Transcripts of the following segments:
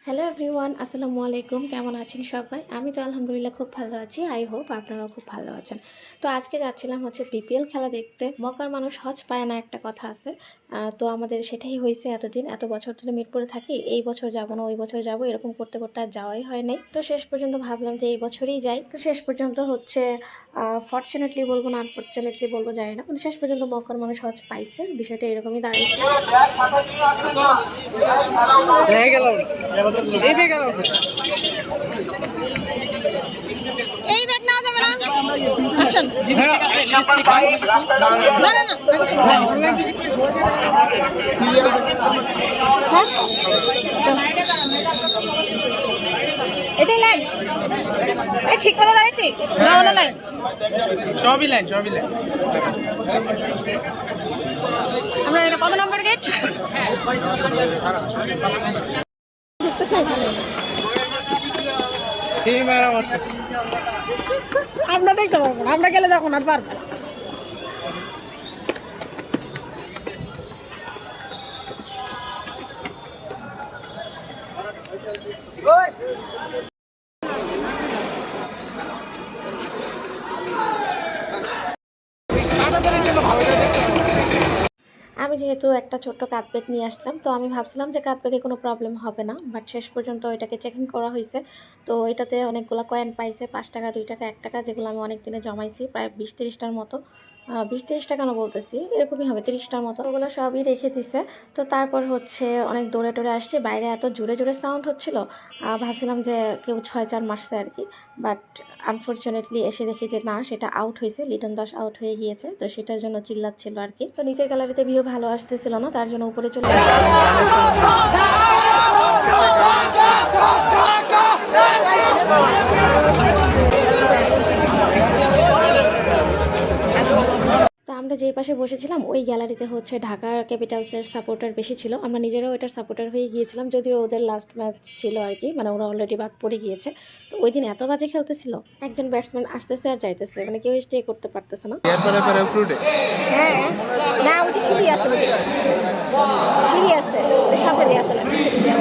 Hello everyone, আসসালামু আলাইকুম। কেমন আছেন সবাই? আমি তো আলহামদুলিল্লাহ খুব ভালো আছি। আই হোপ আপনারাও খুব ভালো আছেন। তো আজকে যাচ্ছিলাম হচ্ছে বিপিএল খেলা দেখতে। মক্কার মানুষ হজ পায় না, একটা কথা আছে। তো আমাদের সেটাই হয়েছে এতদিন, এত বছর ধরে মিরপুরে থাকি। এই বছর যাব না, ওই বছর যাব, এরকম করতে করতে আর যাওয়াই হয় নাই। তো শেষ পর্যন্ত ভাবলাম যে এই বছরই যাই। তো শেষ পর্যন্ত হচ্ছে ফর্চুনেটলি বলবো না আনফর্চুনেটলি বলবো, জানি না, মানে শেষ পর্যন্ত মক্কার মানুষ হজ পাইছে। বিষয়টা এরকমই দাঁড়িয়েছে। এই ব্যাগ নাও যাবে না আসেন না না না এটাই লাইন এই ঠিক করে দাঁড়িয়েছি না না লাইন সবই লাইন আমরা এটা কত নম্বর গেট দেখতেছি এখানে সেই মেরা আমরা দেখতে পারবো না, আমরা গেলে তখন আর পারবো না। আমি যেহেতু একটা ছোট্ট কার্পেট নিয়ে আসলাম, তো আমি ভাবছিলাম যে কার্পেটে কোনো প্রবলেম হবে না, বাট শেষ পর্যন্ত এটাকে চেকিং করা হয়েছে। তো এটাতে অনেকগুলো কয়েন পাইছে, 5 টাকা, 2 টাকা, 1 টাকা, যেগুলো আমি অনেক দিনে জমাইছি, প্রায় 20-30টার মতো। 20-30 টাকা না, বলতেছি এরকমই হবে, 30টার মতো। ওগুলো সবই রেখে দিছে। তো তারপর হচ্ছে অনেক দৌড়ে টোরে আসছে, বাইরে এত জোরে জোরে সাউন্ড হচ্ছিল, ভাবছিলাম যে কেউ 6-4 মারছে আর কি। বাট আনফর্চুনেটলি এসে দেখি যে না, সেটা আউট হয়েছে, লিটন দাস আউট হয়ে গিয়েছে। তো সেটার জন্য চিল্লাচ্ছিল আর কি। তো নিচের গ্যালারিতে ভিউ ভালো আসতেছিল না, তার জন্য উপরে চলে আমরা যেই পাশে বসেছিলাম ওই গ্যালারিতে হচ্ছে ঢাকা ক্যাপিটালসের সাপোর্টার বেশি ছিল। আমরা নিজেরাও এটার সাপোর্টার হয়ে গিয়েছিলাম, যদিও ওদের লাস্ট ম্যাচ ছিল আর কি, মানে ওরা অলরেডি বাদ পড়ে গিয়েছে। তো ওই দিন এত বাজে খেলতেছিল, একজন ব্যাটসম্যান আসতেছে আর যাইতেছে, মানে কেউ স্টে করতে পারতেছে না। হ্যাঁ না, ওইটা সিঁড়ি আছে, সিঁড়ি আছে সামনে দিয়ে আসলে সিঁড়ি দিয়ে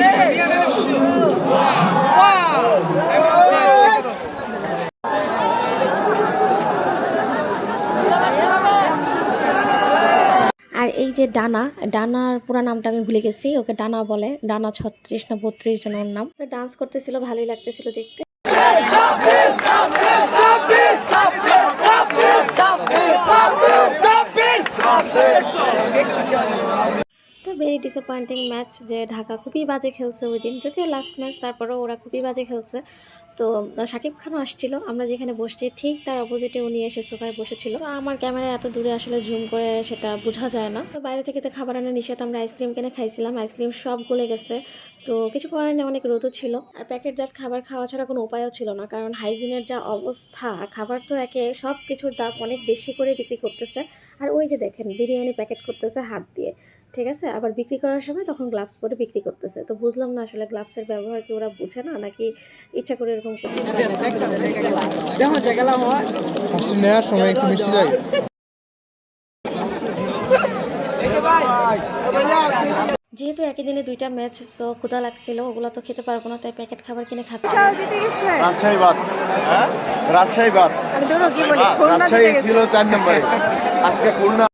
আর এই যে ডানার পুরো নামটা আমি ভুলে গেছি, ওকে ডানা বলে, ডানা 36 না 32 জন ওর নাম। ডান্স করতেছিল, ভালোই লাগতেছিল দেখতে। তো ভেরি ডিসঅ্যাপয়েন্টিং ম্যাচ, যে ঢাকা খুবই বাজে খেলছে ওই দিন, যদিও লাস্ট ম্যাচ, তারপরেও ওরা খুবই বাজে খেলছে। তো শাকিব খানও আসছিল, আমরা যেখানে বসছি ঠিক তার অপোজিটে উনি এসে সোফায় বসেছিল। তো আমার ক্যামেরায় এত দূরে আসলে জুম করে সেটা বোঝা যায় না। তো বাইরে থেকে তো খাবার আনা নিষেধ, আমরা আইসক্রিম কিনে খাইছিলাম, আইসক্রিম সব গলে গেছে। তো কিছু করার নেই, অনেক রোদও ছিল, আর প্যাকেটজাত খাবার খাওয়া ছাড়া কোনো উপায়ও ছিল না, কারণ হাইজিনের যা অবস্থা, খাবার তো একে সব কিছুর দাম অনেক বেশি করে বিক্রি করতেছে। আর ওই যে দেখেন, বিরিয়ানি প্যাকেট করতেছে হাত দিয়ে, ঠিক আছে, আবার বিক্রি করার সময় তখন গ্লাভস পরে বিক্রি করতেছে। তো বুঝলাম না আসলে গ্লাভসের ব্যবহার কি ওরা বুঝে না, নাকি ইচ্ছা করে এরকম করতেছে। নেওয়ার সময় একটু মিষ্টি লাগে। যেহেতু একই দিনে 2টা ম্যাচ, সো ক্ষুধা লাগছিল, ওগুলো তো খেতে পারবো না, তাই প্যাকেট খাবার কিনে খাচ্ছি। জিতে গেছে রাজশাহী বাদ, রাজশাহী বাদ, আমি ধরো কি বলি, খুলনা জিতে রাজশাহী গেছে। ছিল 4 নম্বরে, আজকে খুলনা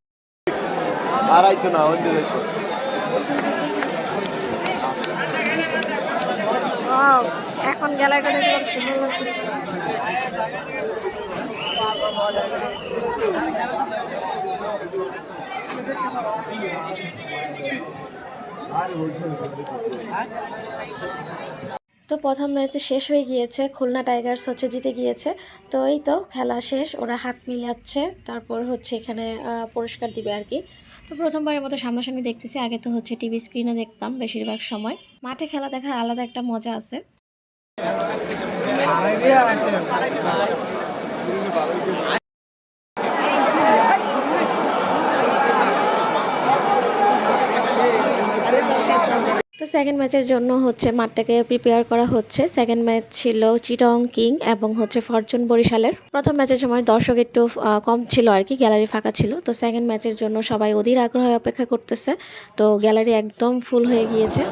আর আইতো না ওই দিকে। Wow, এখন গ্যালারিটা দেখে খুব সুন্দর লাগতেছে। তো প্রথম ম্যাচ শেষ হয়ে গিয়েছে, খুলনা টাইগার্স হচ্ছে জিতে গিয়েছে। তো এই তো খেলা শেষ, ওরা হাত মিলাচ্ছে, তারপর হচ্ছে এখানে পুরস্কার দিবে আর কি। তো প্রথমবারের মতো সামনাসামনি দেখতেছি, আগে তো হচ্ছে টিভি স্ক্রিনে দেখতাম বেশিরভাগ সময়। মাঠে খেলা দেখার আলাদা একটা মজা আছে। তো সেকেন্ড ম্যাচের জন্য হচ্ছে মাঠটাকে প্রিপেয়ার করা হচ্ছে। সেকেন্ড ম্যাচ ছিল চিটং কিং এবং হচ্ছে ফরচুন বরিশালের। প্রথম ম্যাচের সময় দর্শক একটু কম ছিল আর কি, গ্যালারি ফাঁকা ছিল। তো সেকেন্ড ম্যাচের জন্য সবাই অধীর আগ্রহে অপেক্ষা করতেছে। তো গ্যালারি একদম ফুল হয়ে গিয়েছে।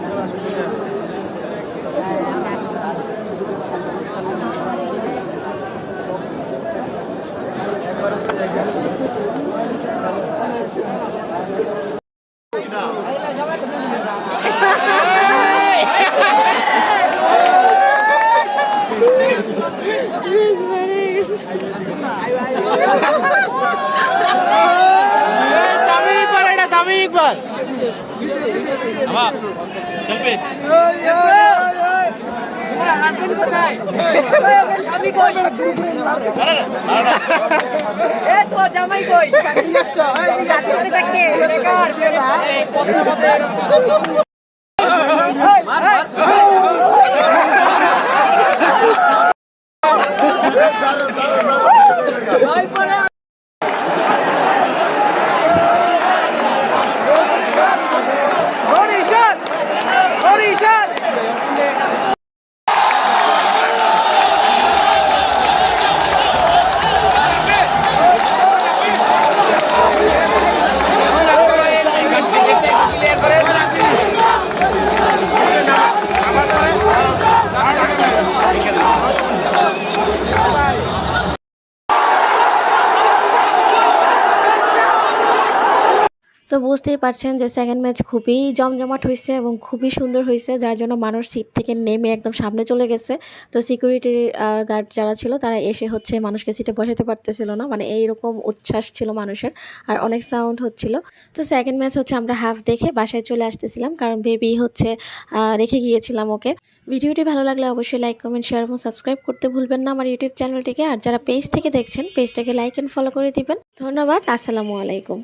তো বুঝতেই পারছেন যে সেকেন্ড ম্যাচ খুবই জমজমাট হয়েছে এবং খুবই সুন্দর হয়েছে, যার জন্য মানুষ সিট থেকে নেমে একদম সামনে চলে গেছে। তো সিকিউরিটি গার্ড যারা ছিল তারা এসে হচ্ছে মানুষকে সিটে বসাতে পারতেছিল না, মানে এইরকম উচ্ছ্বাস ছিল মানুষের, আর অনেক সাউন্ড হচ্ছিল। তো সেকেন্ড ম্যাচ হচ্ছে আমরা হাফ দেখে বাসায় চলে আসতেছিলাম, কারণ বেবি হচ্ছে রেখে গিয়েছিলাম ওকে। ভিডিওটি ভালো লাগলে অবশ্যই লাইক, কমেন্ট, শেয়ার এবং সাবস্ক্রাইব করতে ভুলবেন না আমার ইউটিউব চ্যানেলটিকে। আর যারা পেজ থেকে দেখছেন পেজটাকে লাইক অ্যান্ড ফলো করে দিবেন। ধন্যবাদ। আসসালামু আলাইকুম।